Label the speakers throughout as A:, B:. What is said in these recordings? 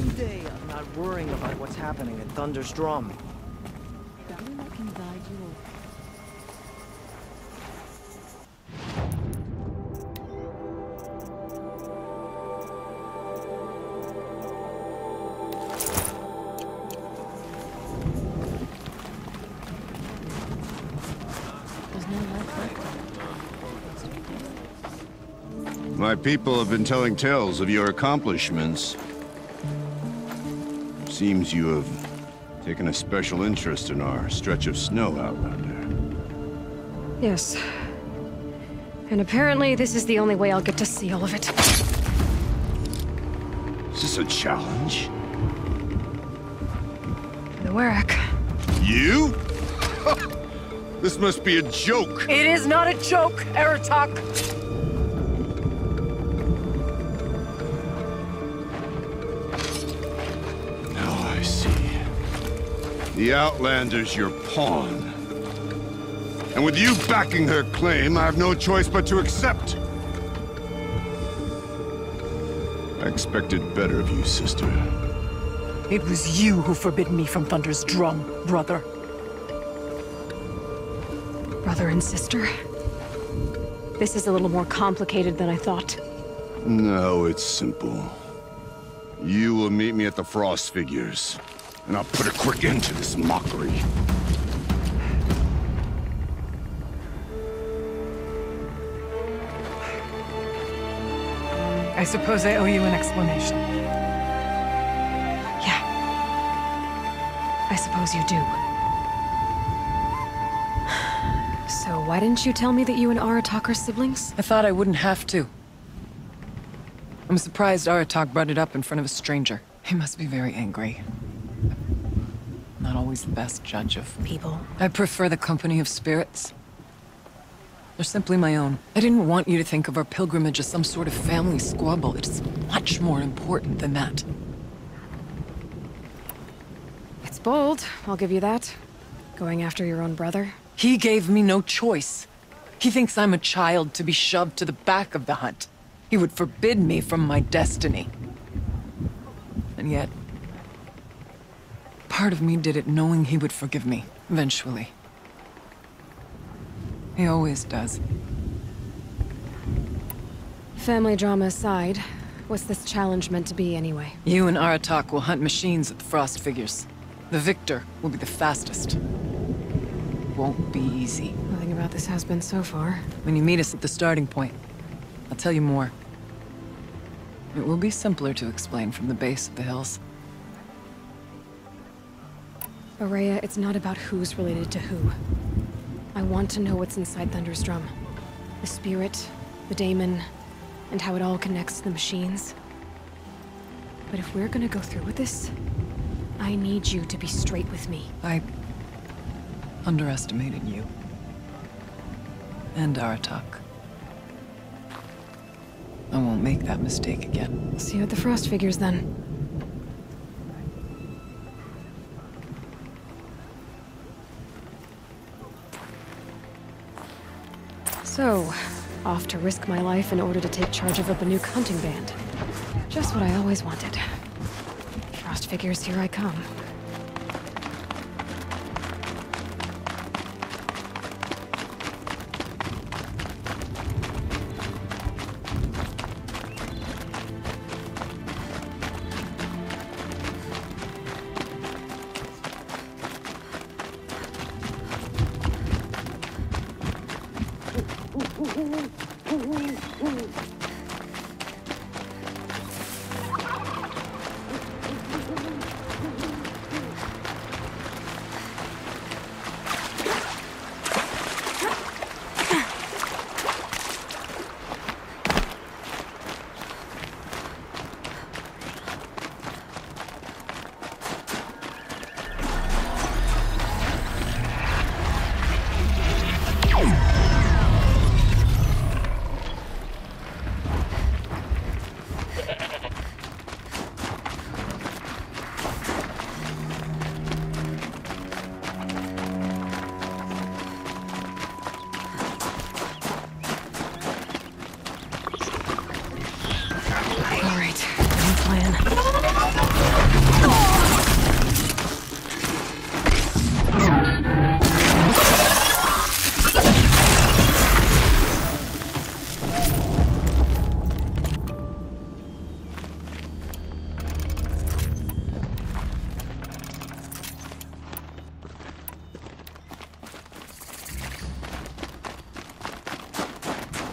A: one day of not worrying about what's happening at Thunder's Drum.
B: Darling, I can guide you over. There's no life left.
C: My people have been telling tales of your accomplishments. Seems you have taken a special interest in our stretch of snow, Outlander.
D: Yes. And apparently this is the only way I'll get to see all of it.
C: Is this a challenge?
D: The Warwick.
C: You? This must be a joke.
D: It is not a joke, Aratak!
C: Now I see. The Outlander's your pawn. And with you backing her claim, I have no choice but to accept. I expected better of you, sister.
E: It was you who forbid me from Thunder's Drum, brother.
D: Brother and sister? This is a little more complicated than I thought.
C: No, it's simple. You will meet me at the Frost Figures, and I'll put a quick end to this mockery.
E: I suppose I owe you an explanation.
D: Yeah. I suppose you do. So why didn't you tell me that you and Aratak are siblings?
E: I thought I wouldn't have to. I'm surprised Aratak brought it up in front of a stranger. He must be very angry. Not always the best judge of
D: People.
E: I prefer the company of spirits. They're simply my own. I didn't want you to think of our pilgrimage as some sort of family squabble. It's much more important than that.
D: It's bold, I'll give you that. Going after your own brother.
E: He gave me no choice. He thinks I'm a child to be shoved to the back of the hunt. He would forbid me from my destiny. And yet, part of me did it knowing he would forgive me, eventually. He always does.
D: Family drama aside, what's this challenge meant to be anyway?
E: You and Aratak will hunt machines at the Frost Figures. The victor will be the fastest. Won't be easy.
D: Nothing about this has been so far.
E: When you meet us at the starting point, I'll tell you more. It will be simpler to explain from the base of the hills.
D: Ourea, it's not about who's related to who. I want to know what's inside Thunder's Drum. The spirit, the daemon, and how it all connects to the machines. But if we're gonna go through with this, I need you to be straight with me.
E: I underestimated you. And Aratak. I won't make that mistake again.
D: See you at the Frost Figures then. So, off to risk my life in order to take charge of a Banuk hunting band. Just what I always wanted. Frost Figures, here I come.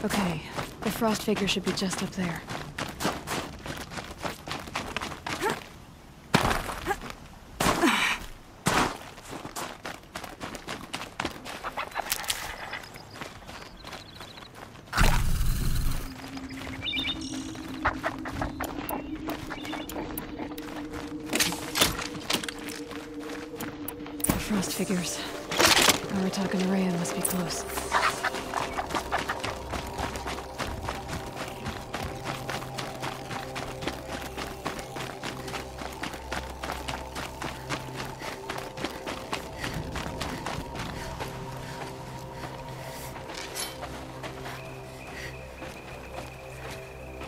D: Okay, the frost figure should be just up there. The frost figures. Aratak and Rhea must be close.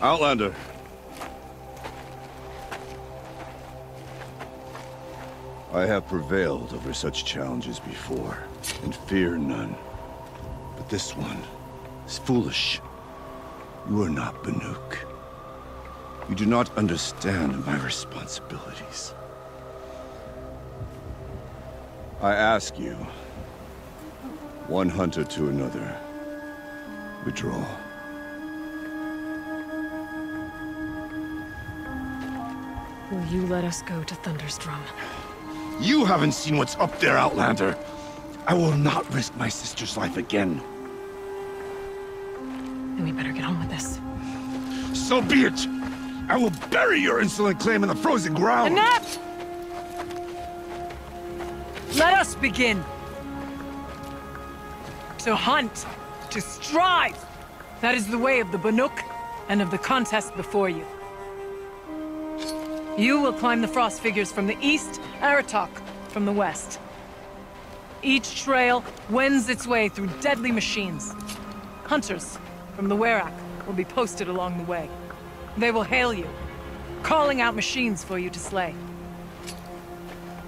C: Outlander. I have prevailed over such challenges before, and fear none. But this one is foolish. You are not Banuk. You do not understand my responsibilities. I ask you, one hunter to another, withdraw.
D: Will you let us go to Thunderstrom?
C: You haven't seen what's up there, Outlander. I will not risk my sister's life again.
D: Then we better get on with this.
C: So be it! I will bury your insolent claim in the frozen ground!
E: Enough! Let us begin! To hunt, to strive! That is the way of the Banuk, and of the contest before you. You will climb the frost figures from the east, Aratak from the west. Each trail wends its way through deadly machines. Hunters from the Werak will be posted along the way. They will hail you, calling out machines for you to slay.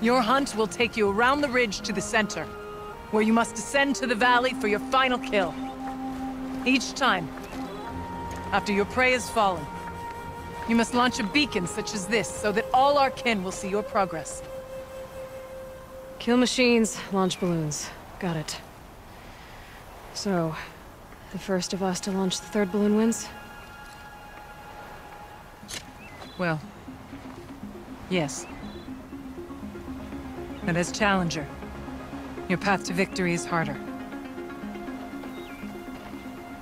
E: Your hunt will take you around the ridge to the center, where you must descend to the valley for your final kill. Each time, after your prey is fallen, you must launch a beacon such as this, so that all our kin will see your progress.
D: Kill machines, launch balloons. Got it. So, the first of us to launch the third balloon wins?
E: Well, yes. But as Challenger, your path to victory is harder.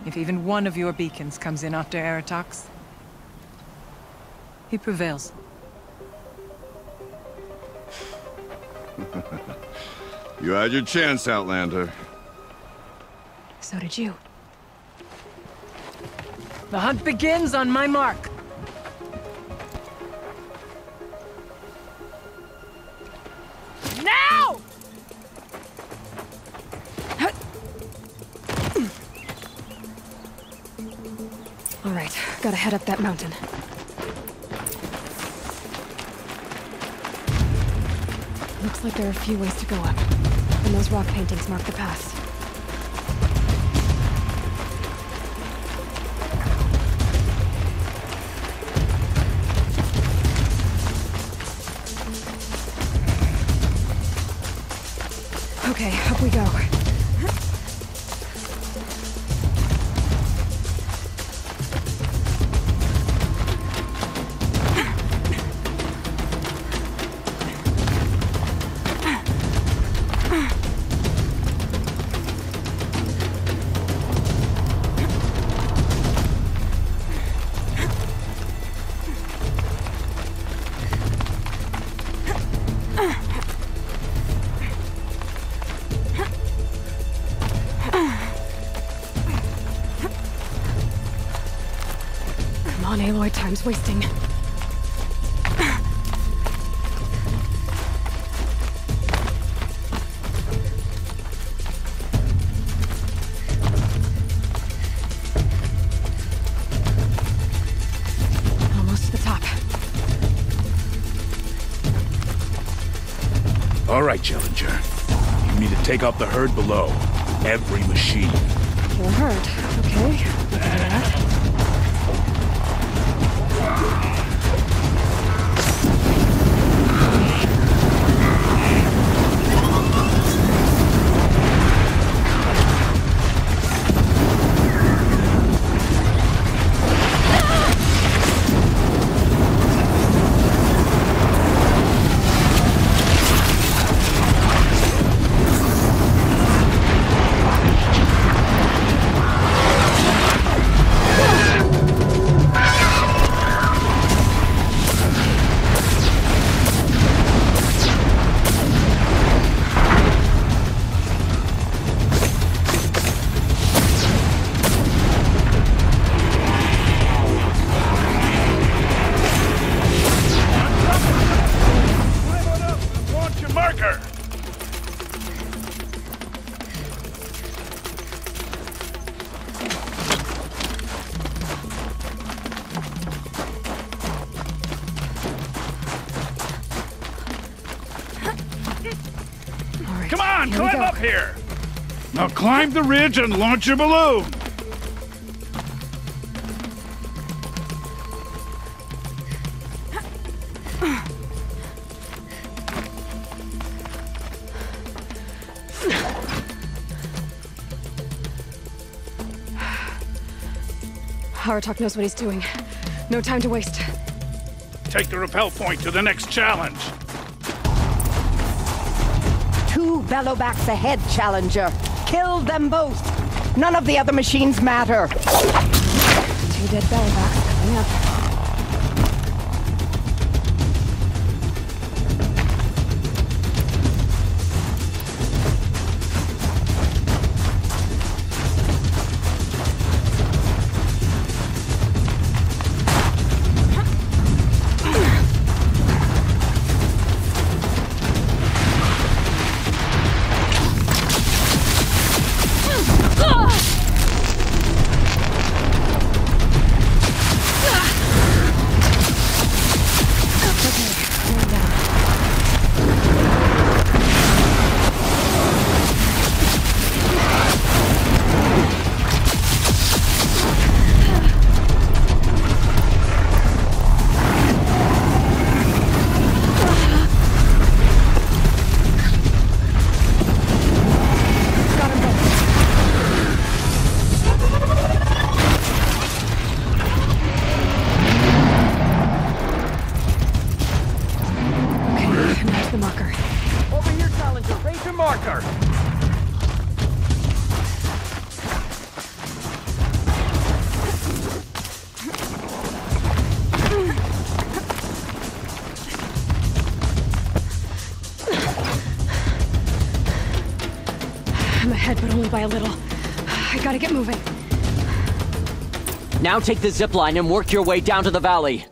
E: If even one of your beacons comes in after Aratak's, he prevails.
C: You had your chance, Outlander.
D: So did you.
E: The hunt begins on my mark. Now!
D: All right, gotta head up that mountain. Looks like there are a few ways to go up, and those rock paintings mark the paths. Okay, up we go. Come on, Aloy, time's wasting. Almost to the top.
F: All right, Challenger. You need to take out the herd below. Every machine.
D: Kill a herd. Okay, we can do that.
F: Come on,
D: Here we
F: climb
D: go.
F: up here! Now climb the ridge and launch your balloon!
D: Aratak knows what he's doing. No time to waste.
F: Take the rappel point to the next challenge.
G: 2 Bellowbacks ahead, Challenger. Kill them both. None of the other machines matter.
D: 2 dead Bellowbacks coming up. I'm ahead, but only by a little. I gotta get moving.
H: Now take the zip line and work your way down to the valley.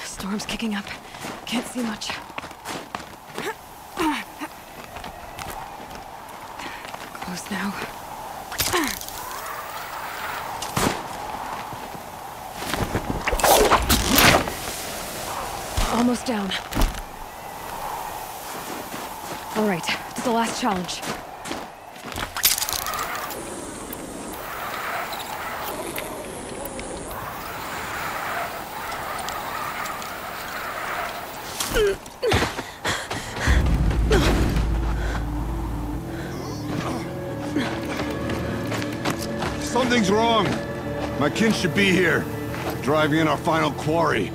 D: Storm's kicking up. Can't see much. Close now. Almost down. All right, it's the last challenge.
C: Something's wrong. My kin should be here, driving in our final quarry.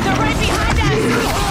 G: They're right behind us!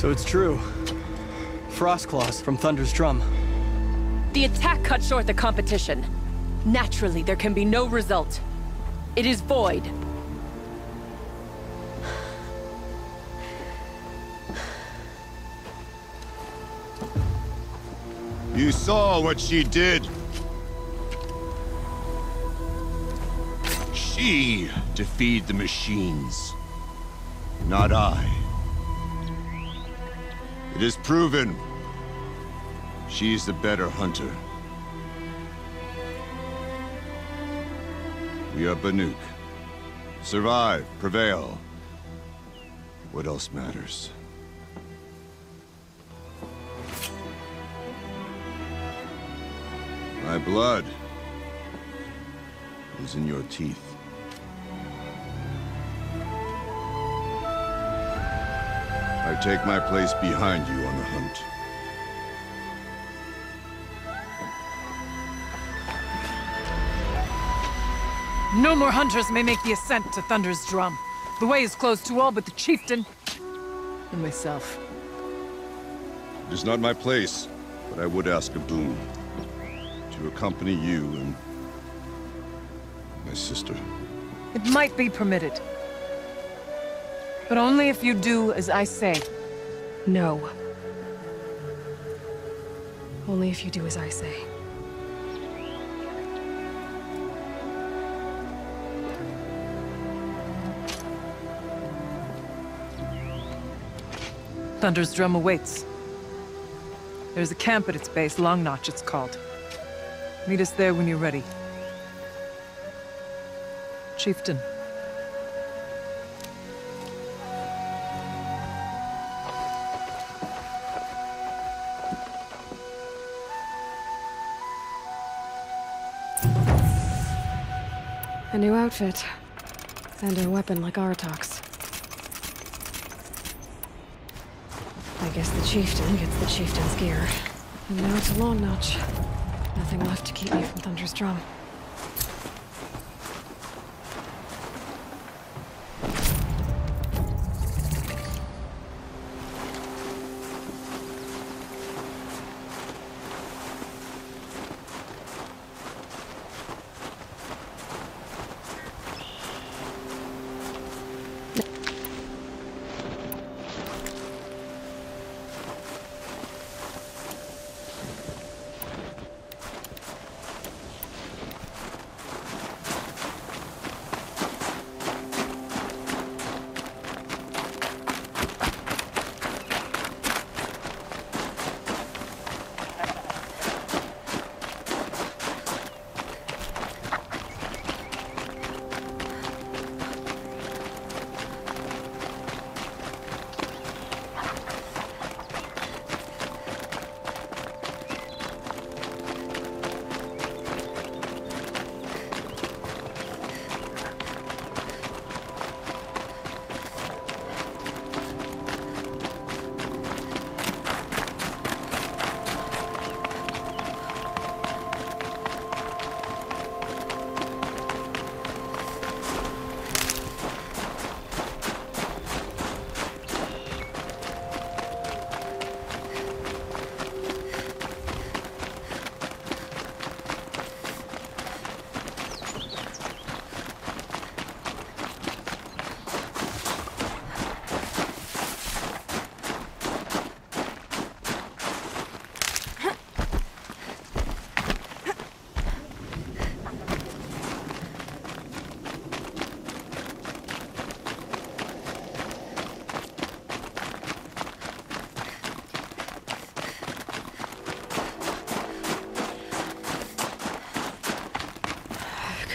A: So it's true. Frostclaws from Thunder's drum.
E: The attack cut short the competition. Naturally, there can be no result. It is void.
C: You saw what she did. She defeated the machines, not I. It is proven. She's the better hunter. We are Banuk. Survive, prevail. What else matters? My blood is in your teeth. I take my place behind you on the hunt.
E: No more hunters may make the ascent to Thunder's Drum. The way is closed to all but the chieftain and myself.
C: It is not my place, but I would ask a boon. To accompany you and my sister.
E: It might be permitted. But only if you do as I say.
D: No. Only if you do as I say.
E: Thunder's Drum awaits. There's a camp at its base, Long Notch it's called. Meet us there when you're ready. Chieftain.
D: A new outfit. And a weapon like Aratok's. I guess the chieftain gets the chieftain's gear. And now it's a Long Notch. Nothing left to keep me from Thunder's Drum.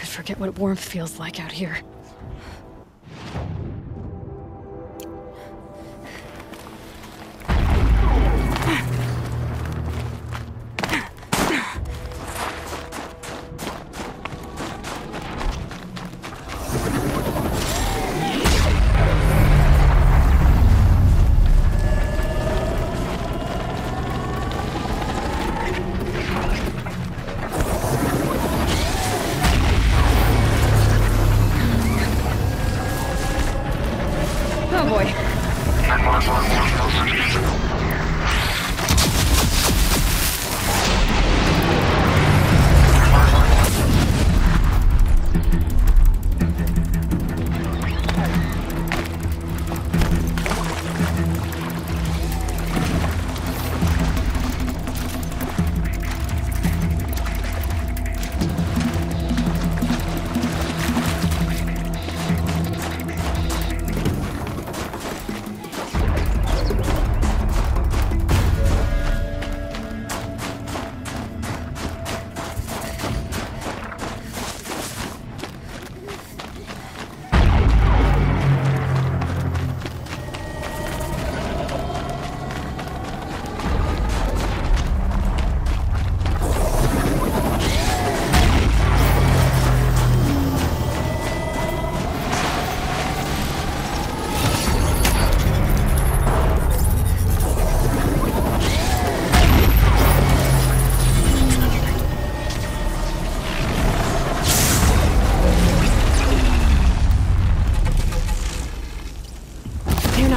D: Forget what warmth feels like out here.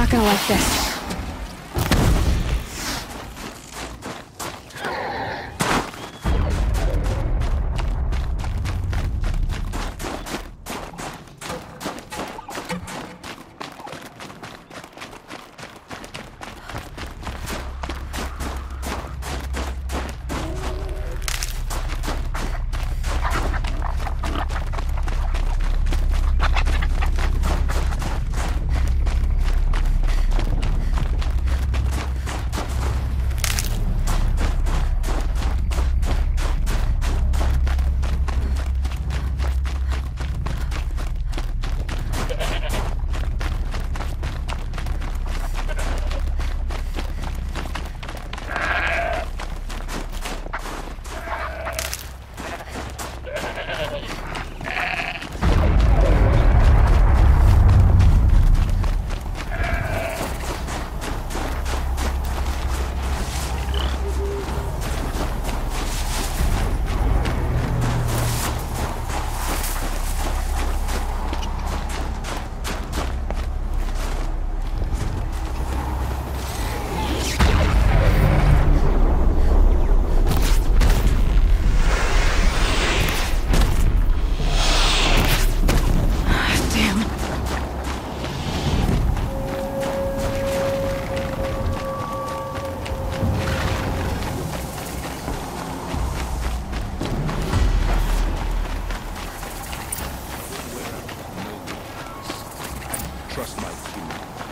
D: not gonna like this.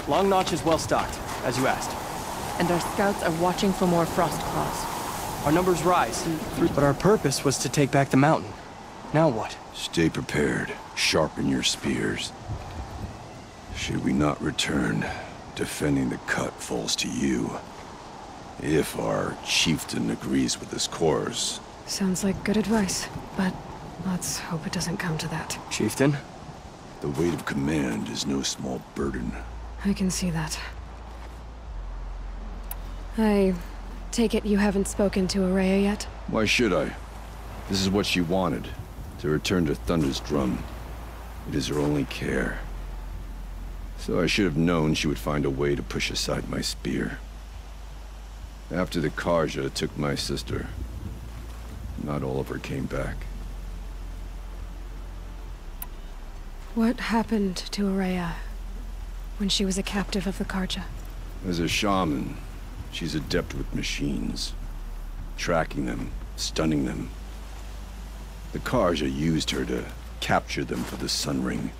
A: Long Notch is well stocked, as you asked.
B: And our scouts are watching for more frost claws.
A: Our numbers rise, but our purpose was to take back the mountain. Now what?
C: Stay prepared. Sharpen your spears. Should we not return, defending the cut falls to you. If our chieftain agrees with this course.
D: Sounds like good advice, but let's hope it doesn't come to that.
A: Chieftain?
C: The weight of command is no small burden.
D: I can see that. I take it you haven't spoken to Ourea yet?
C: Why should I? This is what she wanted, to return to Thunder's Drum. It is her only care. So I should have known she would find a way to push aside my spear. After the Carja took my sister, not all of her came back.
D: What happened to Ourea when she was a captive of the Carja?
C: As a shaman, she's adept with machines. Tracking them, stunning them. The Carja used her to capture them for the Sun Ring,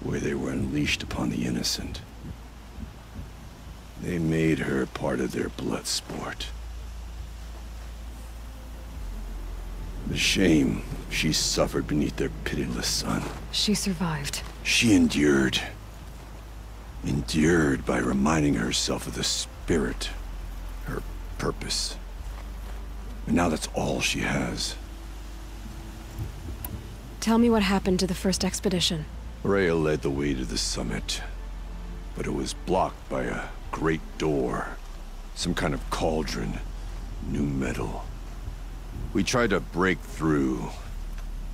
C: where they were unleashed upon the innocent. They made her part of their blood sport. The shame she suffered beneath their pitiless sun.
D: She survived.
C: She endured. Endured by reminding herself of the spirit, her purpose. And now that's all she has.
D: Tell me what happened to the first expedition.
C: Ourea led the way to the summit, but it was blocked by a great door. Some kind of cauldron. New metal. We tried to break through,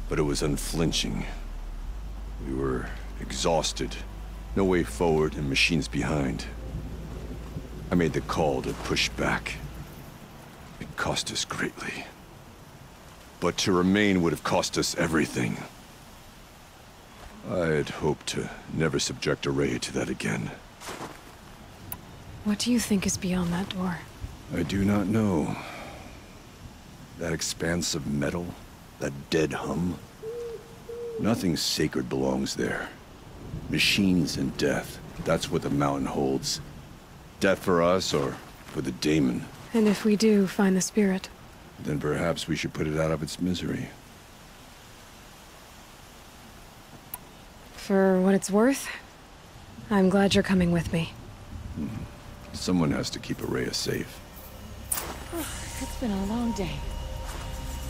C: but it was unflinching. We were exhausted. No way forward and machines behind. I made the call to push back. It cost us greatly. But to remain would have cost us everything. I had hoped to never subject Ourea to that again.
D: What do you think is beyond that door?
C: I do not know. That expanse of metal, that dead hum. Nothing sacred belongs there. Machines and death, that's what the mountain holds. Death for us or for the daemon.
D: And if we do find the spirit?
C: Then perhaps we should put it out of its misery.
D: For what it's worth, I'm glad you're coming with me.
C: Someone has to keep Ourea safe.
B: It's been a long day.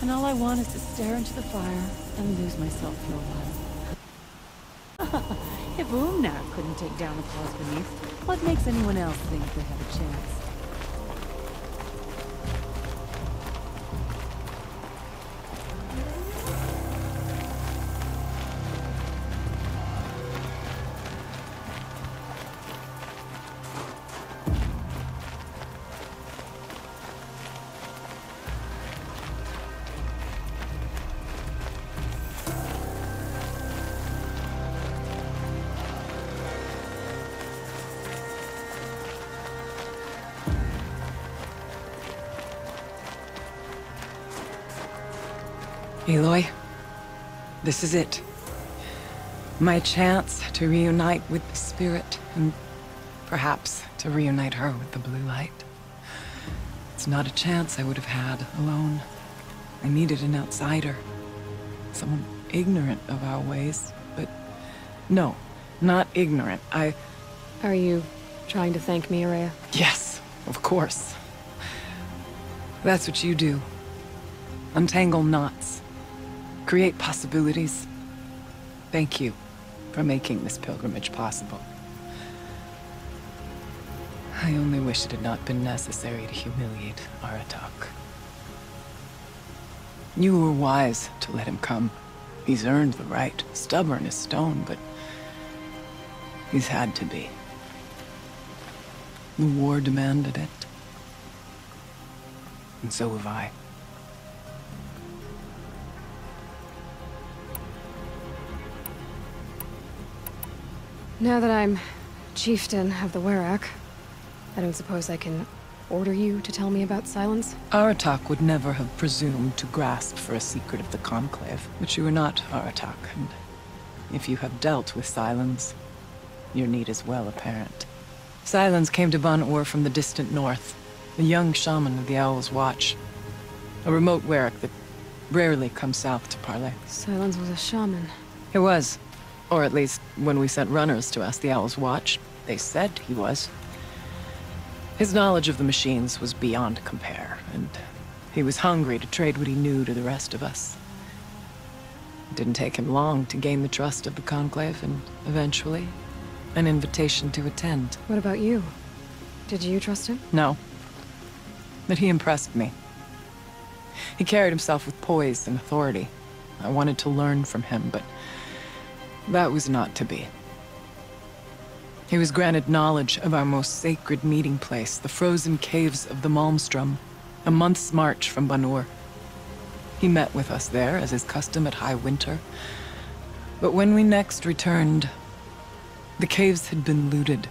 B: And all I want is to stare into the fire and lose myself for a while. If Umnar couldn't take down the claws beneath, what makes anyone else think they have a chance?
E: Aloy, this is it. My chance to reunite with the Spirit, and perhaps to reunite her with the blue light. It's not a chance I would have had alone. I needed an outsider. Someone ignorant of our ways, but no, not ignorant.
D: Are you trying to thank me, Ourea?
E: Yes, of course. That's what you do. Untangle knots. Create possibilities. Thank you for making this pilgrimage possible. I only wish it had not been necessary to humiliate Aratak. You were wise to let him come. He's earned the right, stubborn as stone, but he's had to be. The war demanded it. And so have I.
D: Now that I'm chieftain of the Werak, I don't suppose I can order you to tell me about Silence?
E: Aratak would never have presumed to grasp for a secret of the Conclave, but you are not Aratak, and if you have dealt with Silence, your need is well apparent. Silence came to Ban-Ur from the distant north, a young shaman of the Owl's Watch, a remote Werak that rarely comes south to parley.
D: Silence was a shaman.
E: He was. Or at least, when we sent runners to ask the Owl's Watch, they said he was. His knowledge of the machines was beyond compare, and he was hungry to trade what he knew to the rest of us. It didn't take him long to gain the trust of the Conclave, and eventually, an invitation to attend.
D: What about you? Did you trust him?
E: No. But he impressed me. He carried himself with poise and authority. I wanted to learn from him, but that was not to be. He was granted knowledge of our most sacred meeting place, the frozen caves of the Malmstrom, a month's march from Ban-Ur. He met with us there, as is custom at High Winter. But when we next returned, the caves had been looted.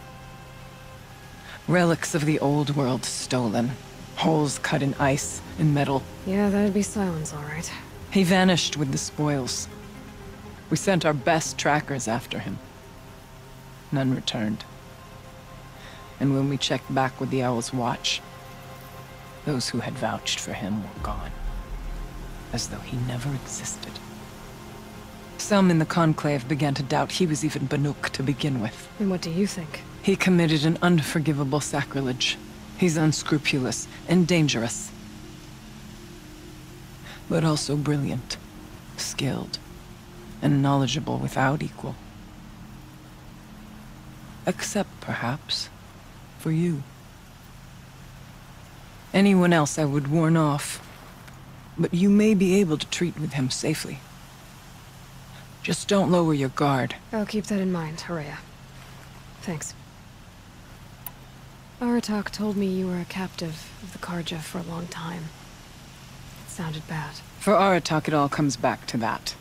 E: Relics of the old world stolen. Holes cut in ice and metal.
D: Yeah, that'd be Silence, all right.
E: He vanished with the spoils. We sent our best trackers after him. None returned. And when we checked back with the Owl's Watch, those who had vouched for him were gone. As though he never existed. Some in the Conclave began to doubt he was even Banuk to begin with.
D: And what do you think?
E: He committed an unforgivable sacrilege. He's unscrupulous and dangerous. But also brilliant, skilled, and knowledgeable without equal. Except, perhaps, for you. Anyone else I would warn off, but you may be able to treat with him safely. Just don't lower your guard.
D: I'll keep that in mind, Ourea. Thanks. Aratak told me you were a captive of the Carja for a long time. It sounded bad.
E: For Aratak, it all comes back to that.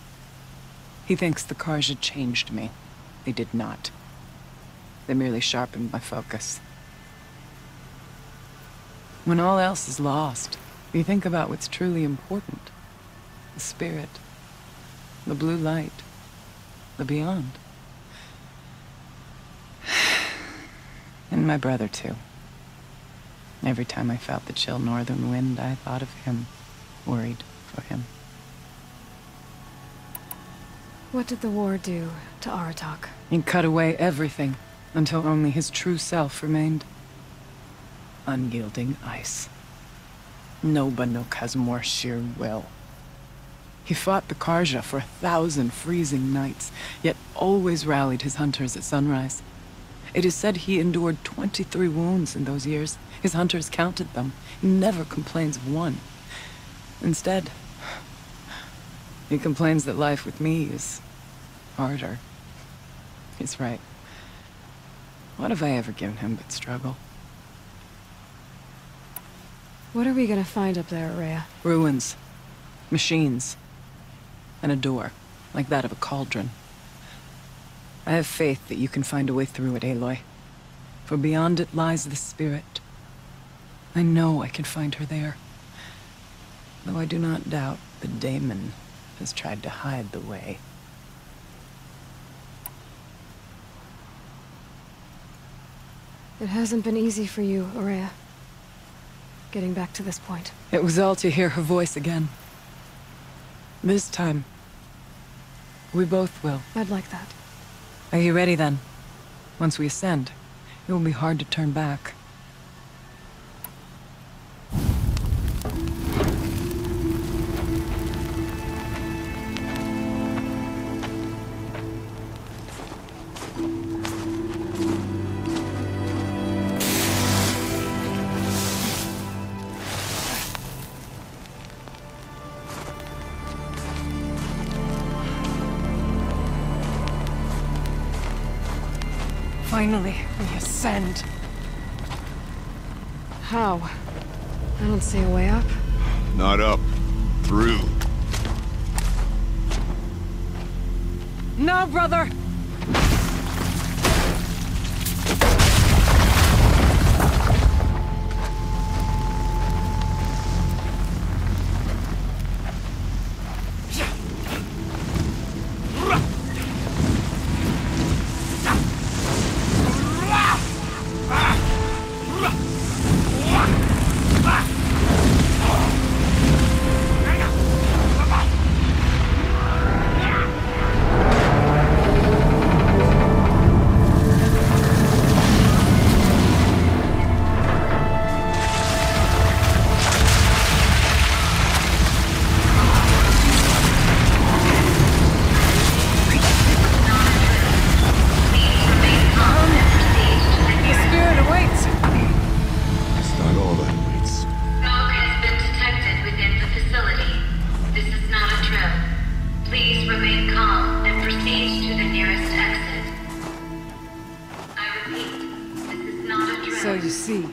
E: He thinks the Carja changed me. They did not. They merely sharpened my focus. When all else is lost, you think about what's truly important. The spirit. The blue light. The beyond. And my brother, too. Every time I felt the chill northern wind, I thought of him. Worried for him.
D: What did the war do to Aratak?
E: It cut away everything, until only his true self remained. Unyielding ice. No Banuk has more sheer will. He fought the Carja for 1,000 freezing nights, yet always rallied his hunters at sunrise. It is said he endured 23 wounds in those years. His hunters counted them. He never complains of one. Instead, he complains that life with me is harder. He's right. What have I ever given him but struggle?
D: What are we gonna find up there, Ourea?
E: Ruins. Machines. And a door, like that of a cauldron. I have faith that you can find a way through it, Aloy. For beyond it lies the spirit. I know I can find her there. Though I do not doubt the daemon
I: has tried to hide the way.
D: It hasn't been easy for you, Ourea. Getting back to this point.
E: It was all to hear her voice again. This time, we both will.
D: I'd like that.
E: Are you ready then? Once we ascend, it will be hard to turn back. Finally, we ascend.
D: How? I don't see a way up.
C: Not up. Through.
E: No, brother! So you see,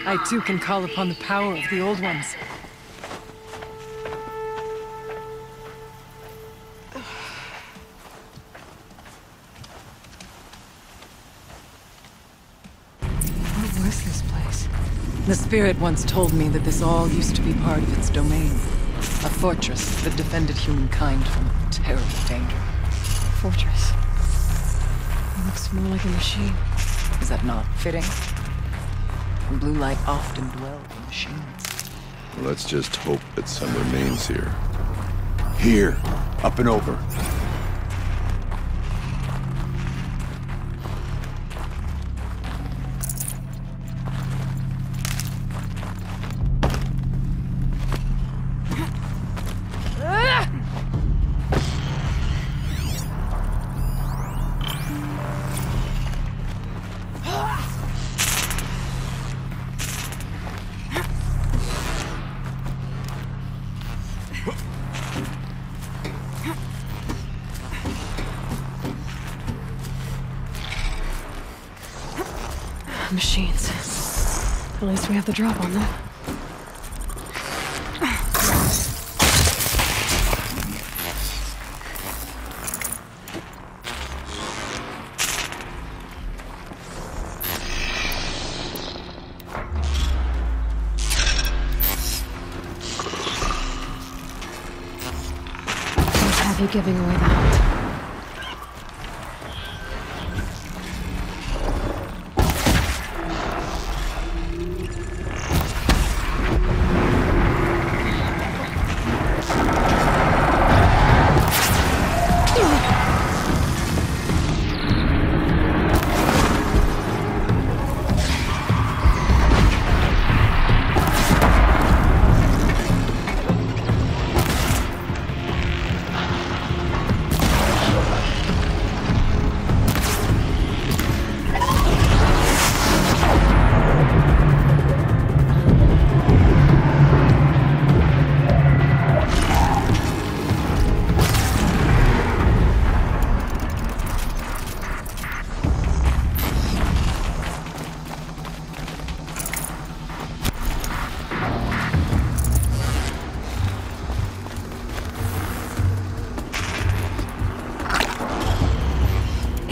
E: I too can call upon the power of the Old Ones.
D: What was this place?
E: The Spirit once told me that this all used to be part of its domain. A fortress that defended humankind from terrible danger.
D: Fortress. It looks more like a machine.
E: Is that not fitting? Blue light often dwells in machines.
C: Let's just hope that some remains here. Here! Up and over!
D: Machines. At least we have the drop on them. Let's have you giving away the hunt.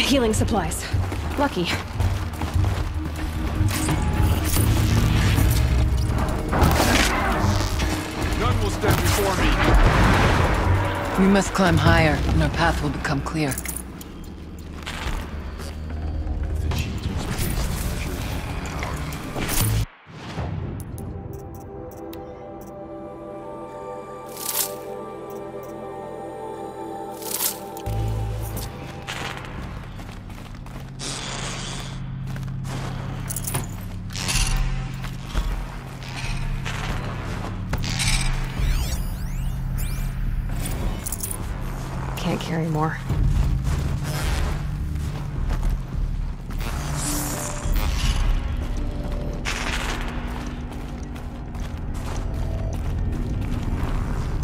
D: Healing supplies. Lucky.
F: None will stand before me.
E: We must climb higher, and our path will become clear.
D: Can't carry more.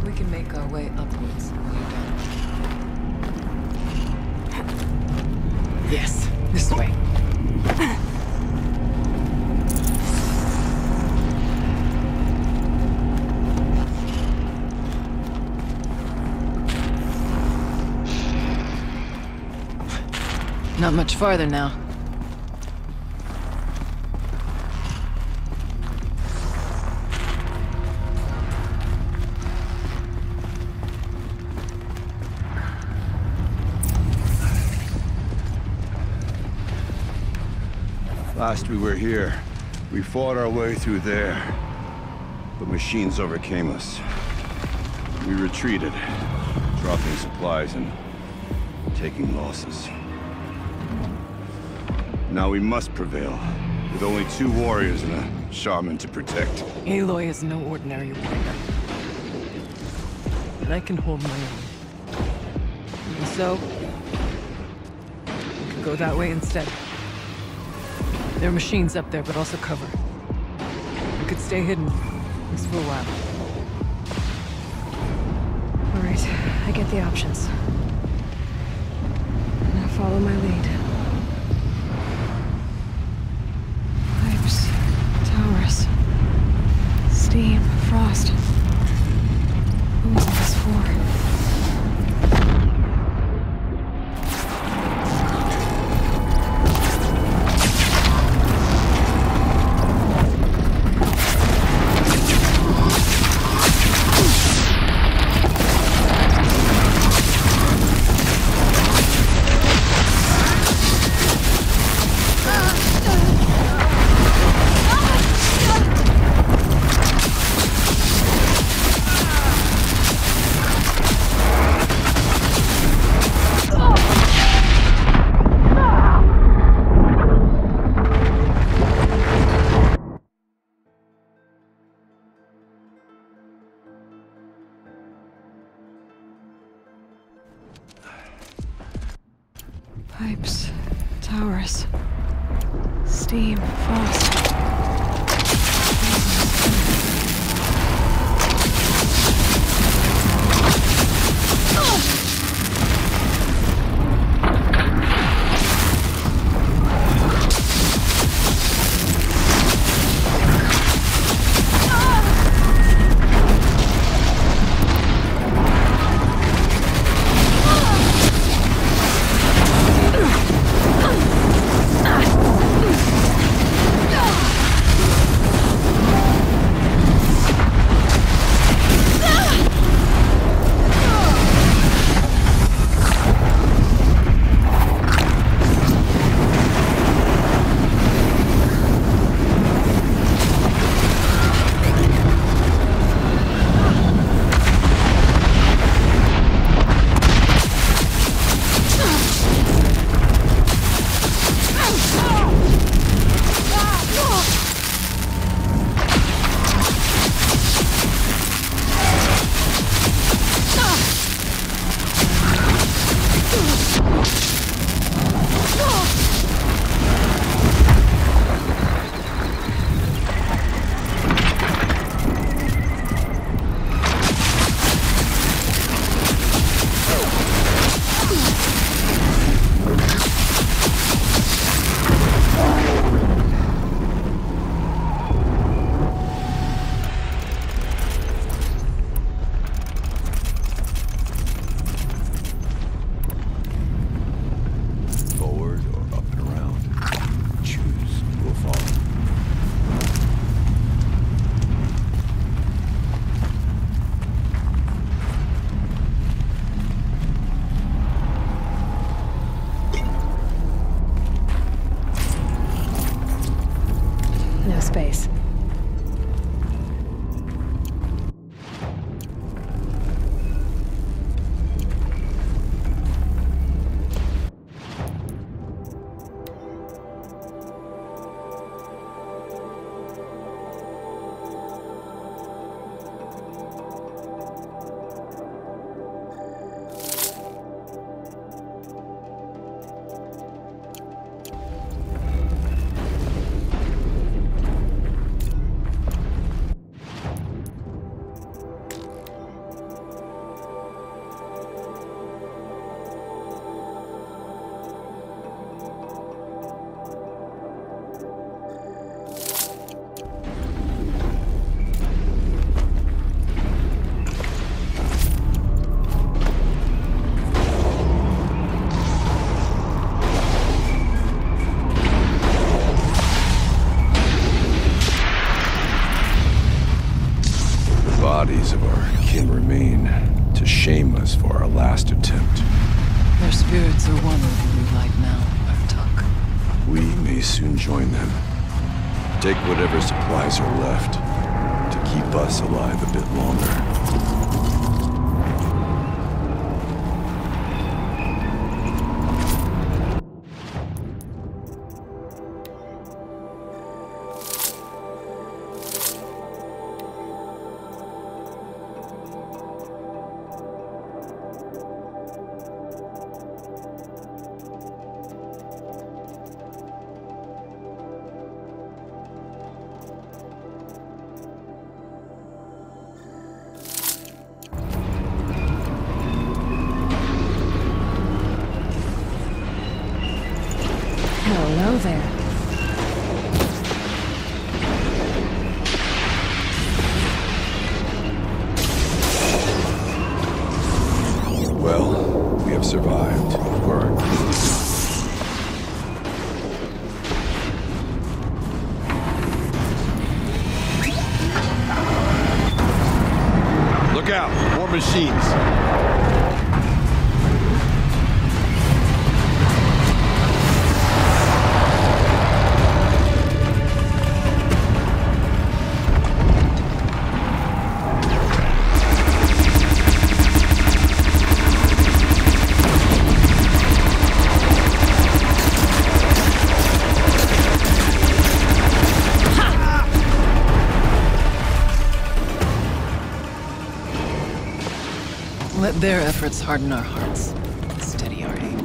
E: We can make our way upwards. Yes, this way. Not much farther now.
C: Last we were here, we fought our way through there. But machines overcame us. We retreated, dropping supplies and taking losses. Now we must prevail, with only 2 warriors and a shaman to protect.
E: Aloy is no ordinary warrior. And I can hold my own. And so, we can go that way instead. There are machines up there, but also cover. We could stay hidden, at least for a while.
D: All right, I get the options. Now follow my lead. Pipes, towers, steam, frost. Who is this for? Pipes, towers, steam, frost. space.
C: Bodies of our kin remain to shame us for our last attempt.
E: Their spirits are one with you right now, Artok.
C: We may soon join them. Take whatever supplies are left to keep us alive a bit longer.
D: Hello there.
C: Well, we have survived for our kin. Look out! More machines!
E: Let their efforts harden our hearts, steady our aim.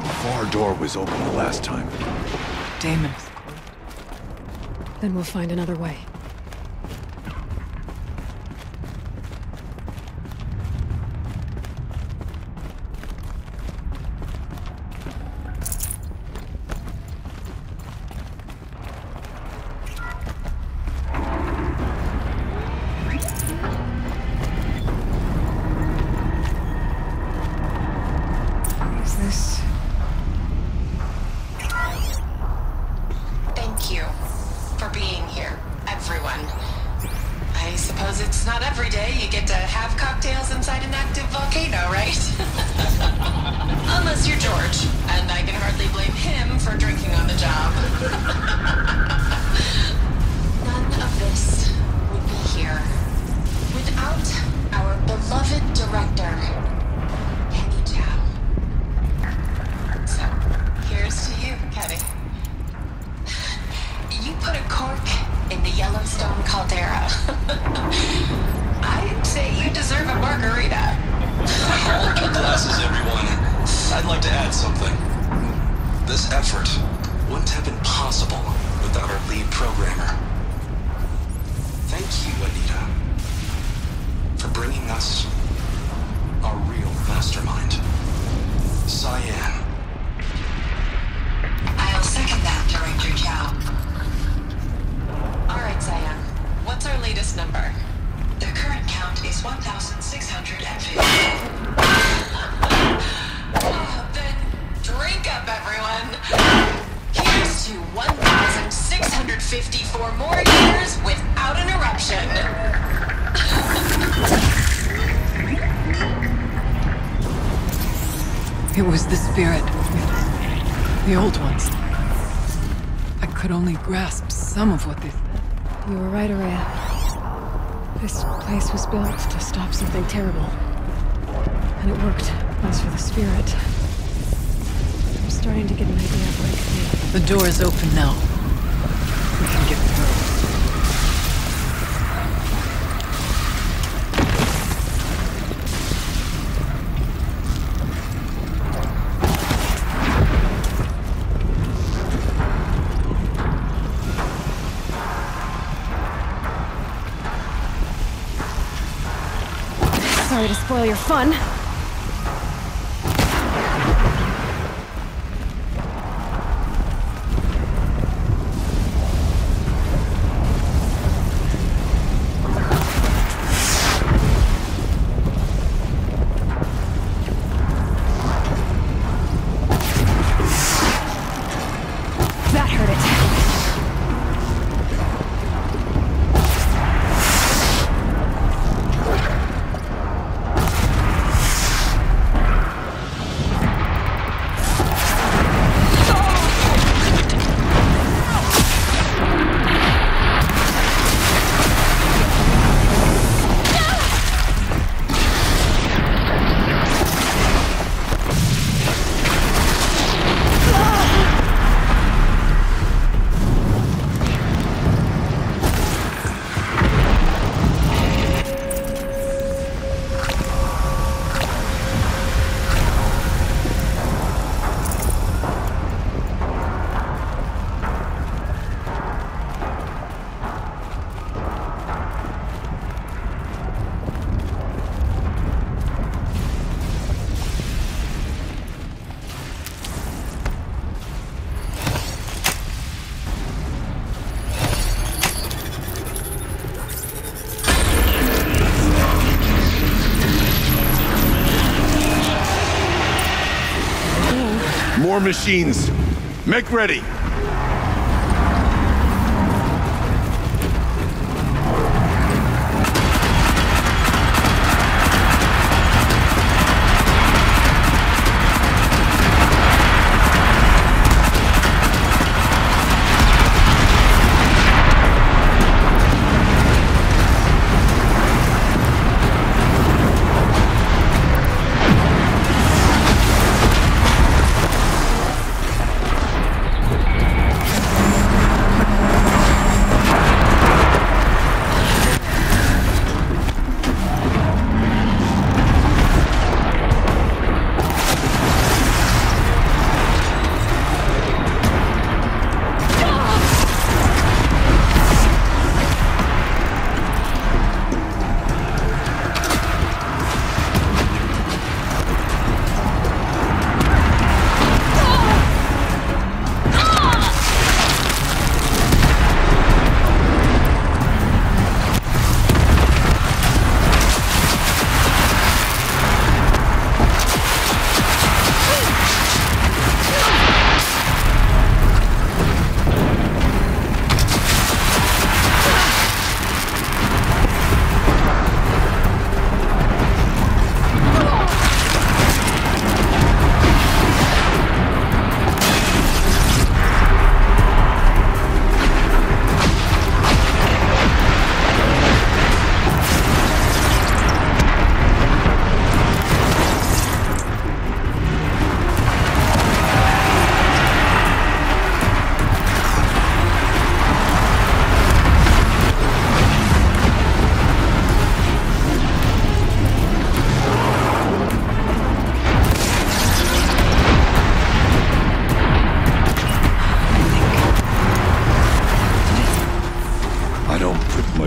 C: The far door was open the last time.
E: Damon.
D: Then we'll find another way.
I: Thank you for being here, everyone. I suppose it's not every day you get to have cocktails inside an active volcano, right? Unless you're George, and I can hardly blame him for drinking on the job. None of this would be here without our beloved director, Kenny Chow. So, here's to you, Kenny. You put a cork in the Yellowstone caldera. I'd say you deserve a margarita.
J: Hold your glasses, everyone. I'd like to add something. This effort wouldn't have been possible without our lead programmer. Thank you, Anita, for bringing us our real mastermind, Cyan.
I: I'll second that, Director Chow. All right, Cyan. What's our latest number? The current count is 1,650. Then drink up, everyone. Here's to 1,654 more years without interruption. deception.
E: It was the spirit. The old ones. I could only grasp some of what they said.
D: You were right, Ourea. This place was built to stop something terrible. And it worked once for the spirit. I'm starting to get an idea of what it could be.
E: The door is open now. We can get through.
D: Sorry to spoil your fun. That hurt it.
C: More machines. Make ready.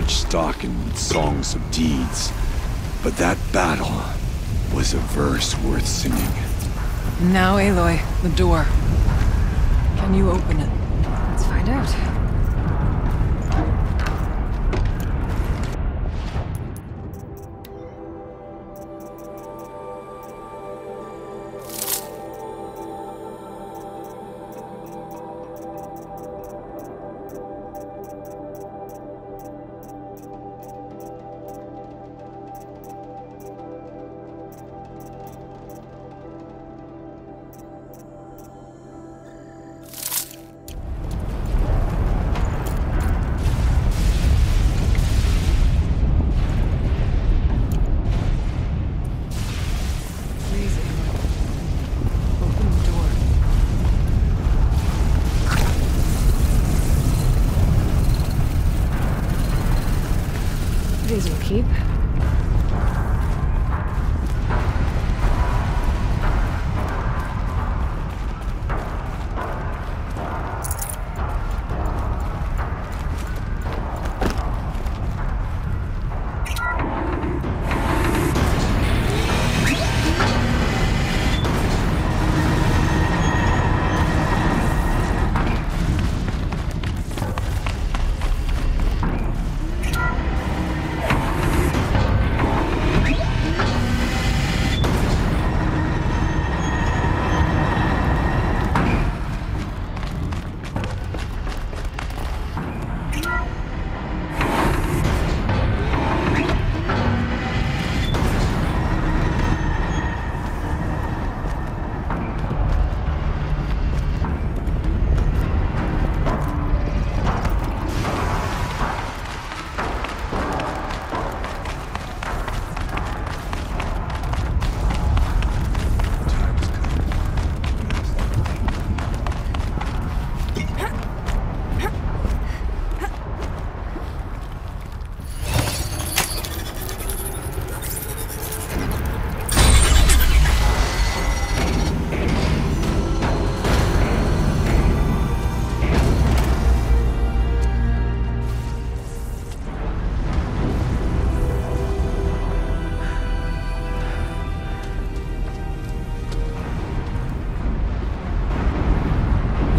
C: Stock in songs of deeds, but that battle was a verse worth singing.
E: Now, Aloy, the door. Can you open it?
D: Let's find out. These will keep.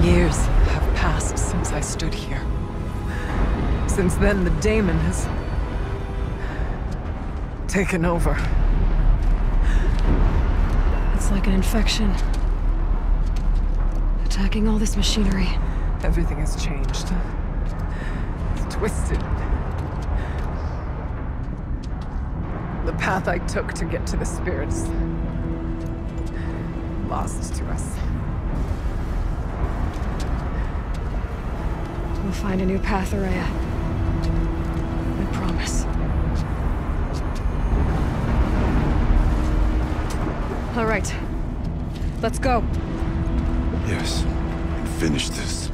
E: Years have passed since I stood here. Since then, the daemon has taken over.
D: It's like an infection. Attacking all this machinery.
E: Everything has changed. It's twisted. The path I took to get to the spirits, lost to us.
D: We'll find a new path, Ourea. I promise. All right. Let's go.
C: Yes. And finish this.